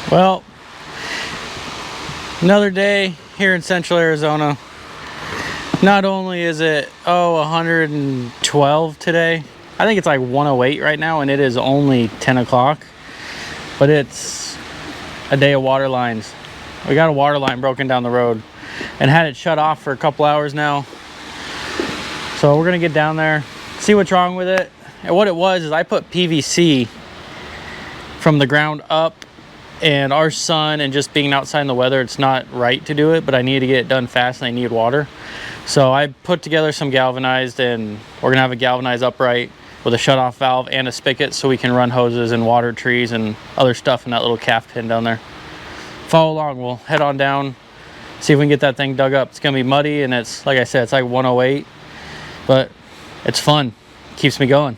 Well, another day here in Central Arizona. Not only is it 112 today, I think it's like 108 right now, and it is only 10 o'clock, but it's a day of water lines. We got a water line broken down the road and had it shut off for a couple hours now. So we're gonna get down there, see what's wrong with it. And what it was is I put PVC from the ground up, and our sun and just being outside in the weather, it's not right to do it, but I need to get it done fast and I need water. So I put together some galvanized, and we're gonna have a galvanized upright with a shut-off valve and a spigot so we can run hoses and water trees and other stuff in that little calf pen down there. Follow along, we'll head on down, see if we can get that thing dug up. It's gonna be muddy, and it's, like I said, it's like 108, but it's fun, keeps me going.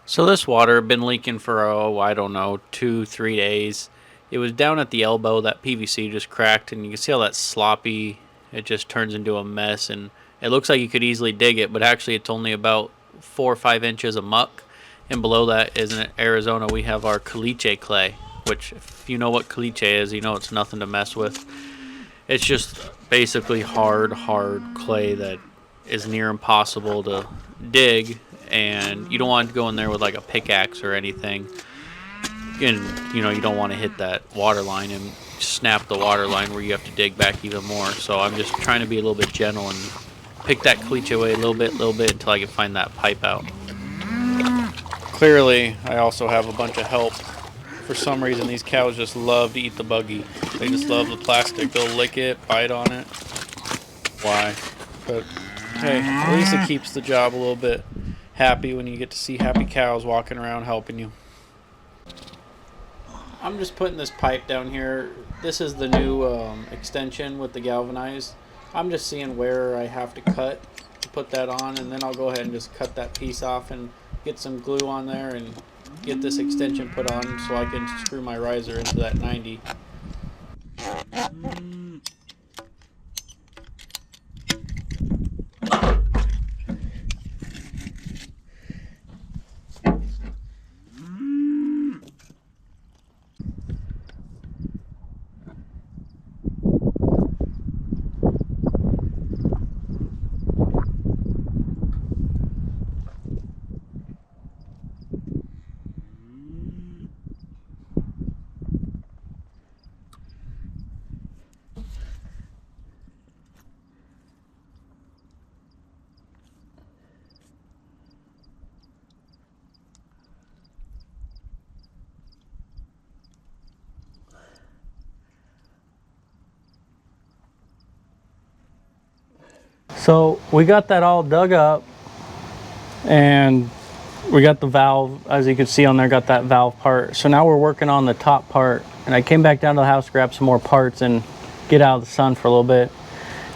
So this water had been leaking for, I don't know, 2-3 days. It was down at the elbow. That PVC just cracked, and you can see how that's sloppy. It just turns into a mess, and it looks like you could easily dig it, but actually it's only about 4 or 5 inches of muck. And below that is in Arizona, we have our caliche clay, which if you know what caliche is, you know it's nothing to mess with. It's just basically hard clay that is near impossible to dig, and you don't want to go in there with like a pickaxe or anything. And you know, you don't want to hit that water line and snap the water line where you have to dig back even more. So I'm just trying to be a little bit gentle and pick that caliche away a little bit until I can find that pipe out. Clearly I also have a bunch of help. For some reason these cows just love to eat the buggy. They just love the plastic. They'll lick it, bite on it. Why? But hey, at least it keeps the job a little bit happy when you get to see happy cows walking around helping you. I'm just putting this pipe down here. This is the new extension with the galvanized. I'm just seeing where I have to cut to put that on, and then I'll go ahead and just cut that piece off and get some glue on there and get this extension put on so I can screw my riser into that 90. So we got that all dug up, and we got the valve, as you can see on there, got that valve part. So now we're working on the top part, and I came back down to the house, grab some more parts, and get out of the sun for a little bit.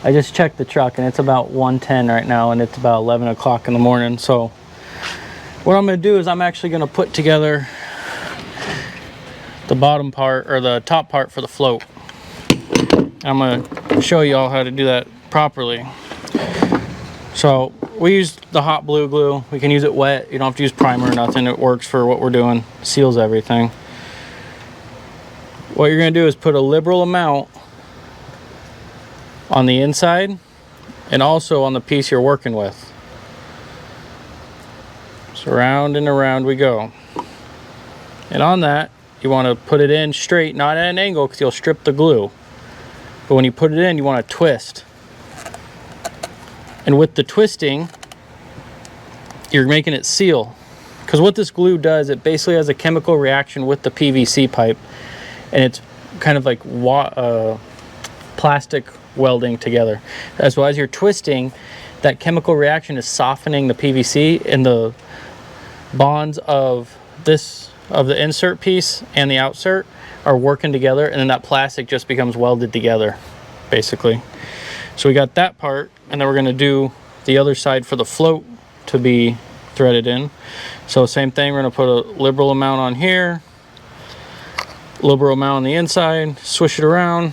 I just checked the truck, and it's about 1:10 right now, and it's about 11 o'clock in the morning. So what I'm going to do is I'm actually going to put together the bottom part, or the top part for the float. I'm going to show you all how to do that properly. So we use the hot blue glue. We can use it wet. You don't have to use primer or nothing. It works for what we're doing. Seals everything. What you're going to do is put a liberal amount on the inside and also on the piece you're working with. So round and around we go. And on that, you want to put it in straight, not at an angle, because you'll strip the glue. But when you put it in, you want to twist. And with the twisting, you're making it seal. Because what this glue does, it basically has a chemical reaction with the PVC pipe, and it's kind of like plastic welding together. As well as you're twisting, that chemical reaction is softening the PVC, and the bonds of the insert piece and the outsert are working together, and then that plastic just becomes welded together, basically. So we got that part, and then we're going to do the other side for the float to be threaded in. So same thing, we're going to put a liberal amount on here, liberal amount on the inside, swish it around.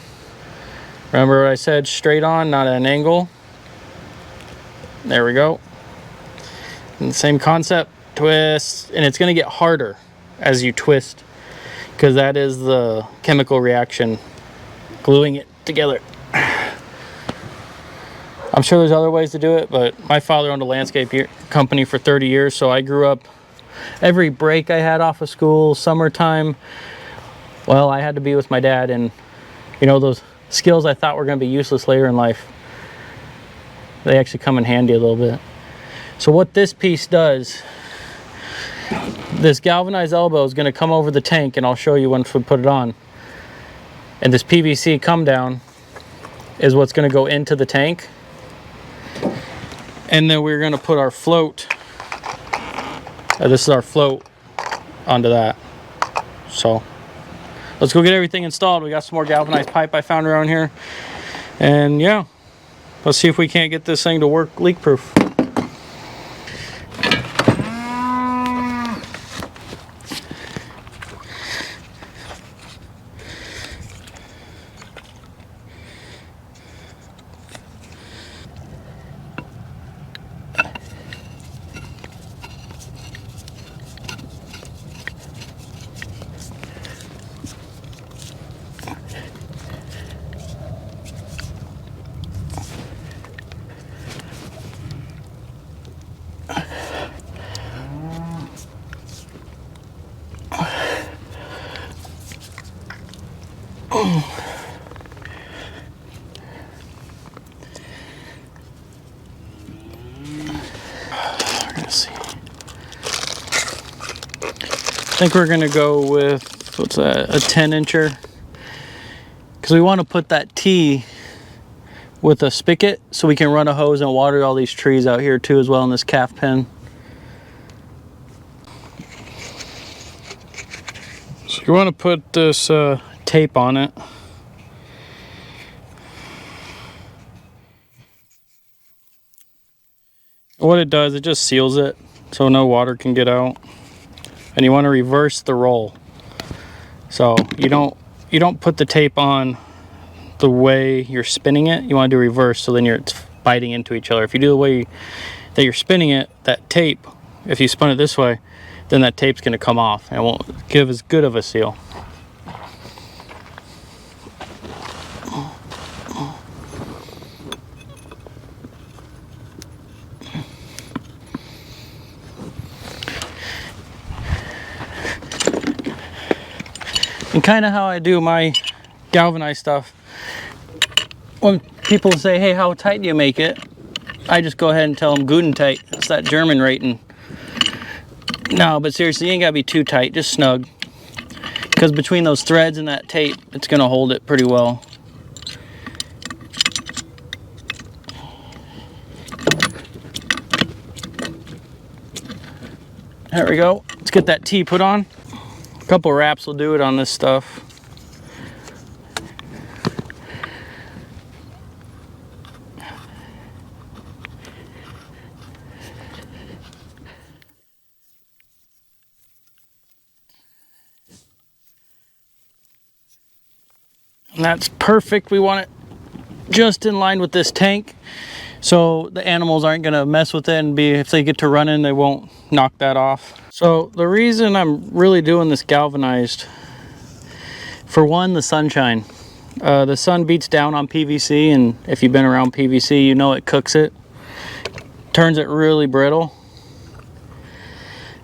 Remember what I said, straight on, not at an angle. There we go. And the same concept, twist, and it's going to get harder as you twist, because that is the chemical reaction gluing it together. I'm sure there's other ways to do it, but my father owned a landscape company for 30 years, so I grew up, every break I had off of school, summertime, well, I had to be with my dad, and you know, those skills I thought were going to be useless later in life, they actually come in handy a little bit. So what this piece does, this galvanized elbow is going to come over the tank, and I'll show you once we put it on. And this PVC come down is what's going to go into the tank. And then we're going to put our float, this is our float, onto that. So let's go get everything installed. We got some more galvanized pipe I found around here. And yeah, let's see if we can't get this thing to work leak proof. I think we're gonna go with, what's that, a 10-incher, because we want to put that T with a spigot so we can run a hose and water all these trees out here too as well in this calf pen. So you want to put this tape on it. What it does, it just seals it so no water can get out. And you want to reverse the roll. So you don't put the tape on the way you're spinning it. You want to do reverse, so then it's biting into each other. If you do the way that you're spinning it, that tape, if you spun it this way, then that tape's going to come off and it won't give as good of a seal. And kind of how I do my galvanized stuff, when people say, hey, how tight do you make it? I just go ahead and tell them Guten tight. It's that German rating. No, but seriously, you ain't got to be too tight, just snug. Because between those threads and that tape, it's going to hold it pretty well. There we go. Let's get that T put on. A couple wraps will do it on this stuff. And that's perfect. We want it just in line with this tank, so the animals aren't going to mess with it, and if they get to running, they won't knock that off. So the reason I'm really doing this galvanized, for one, the sunshine. The sun beats down on PVC, and if you've been around PVC, you know it cooks it, turns it really brittle,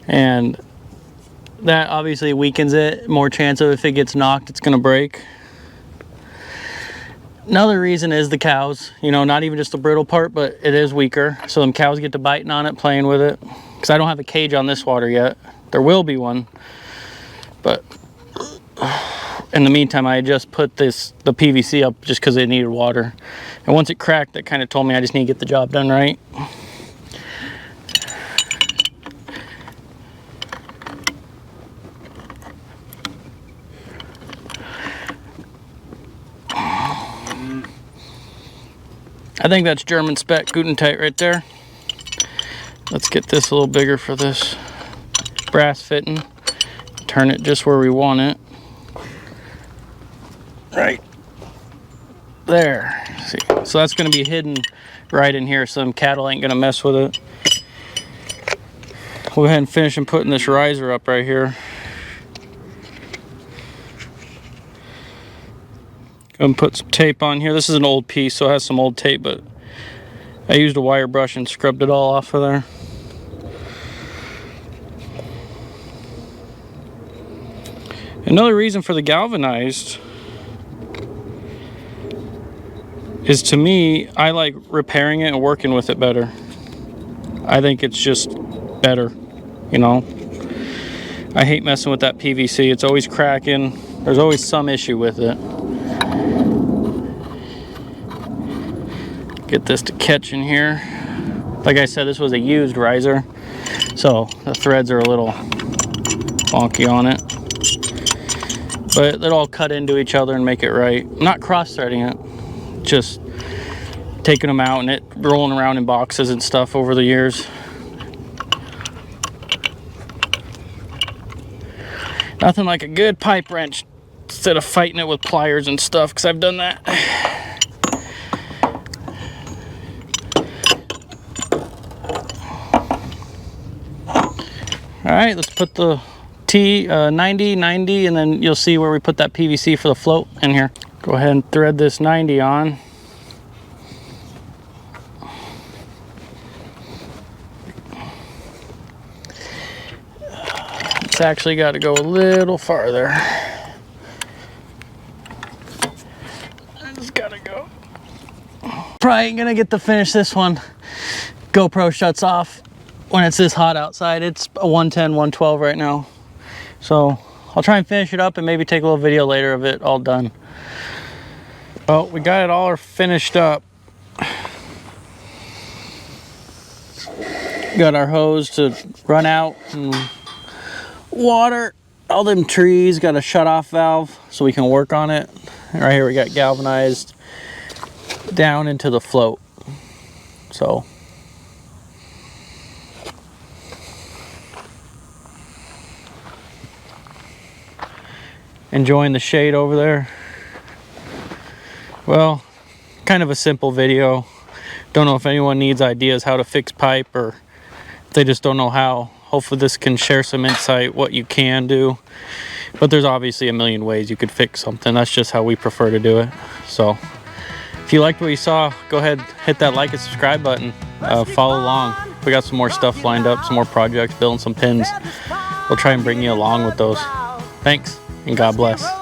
and that obviously weakens it. More chance of, if it gets knocked, it's going to break. Another reason is the cows, you know, not even just the brittle part, but it is weaker. So them cows get to biting on it, playing with it. because I don't have a cage on this water yet. There will be one, but in the meantime, I just put the PVC up just because it needed water. And once it cracked, that kind of told me I just need to get the job done right. I think that's German spec Gutentite right there. Let's get this a little bigger for this brass fitting. Turn it just where we want it. Right there. See, so that's going to be hidden right in here. Some cattle ain't going to mess with it. We'll go ahead and finish and putting this riser up right here. Go and put some tape on here. This is an old piece, so it has some old tape, but I used a wire brush and scrubbed it all off of there. Another reason for the galvanized is, to me, I like repairing it and working with it better. I think it's just better, you know. I hate messing with that PVC. It's always cracking. There's always some issue with it. Get this to catch in here. Like I said, this was a used riser, so the threads are a little wonky on it. But they'll all cut into each other and make it right. I'm not cross-threading it, just taking them out and it rolling around in boxes and stuff over the years. Nothing like a good pipe wrench instead of fighting it with pliers and stuff, because I've done that. All right, let's put the T90, 90, and then you'll see where we put that PVC for the float in here. Go ahead and thread this 90 on. It's actually got to go a little farther. I just gotta go. Probably ain't gonna get to finish this one. GoPro shuts off when it's this hot outside. It's a 110, 112 right now. So I'll try and finish it up and maybe take a little video later of it all done. Well, we got it all finished up. Got our hose to run out and water all them trees. Got a shut off valve so we can work on it. And right here we got galvanized down into the float. So enjoying the shade over there. Well, kind of a simple video. Don't know if anyone needs ideas how to fix pipe, or if they just don't know how. Hopefully this can share some insight what you can do. But there's obviously a million ways you could fix something. That's just how we prefer to do it. So if you liked what you saw, go ahead, hit that like and subscribe button. Follow along. We got some more stuff lined up, some more projects, building some pins. We'll try and bring you along with those. Thanks, and God bless.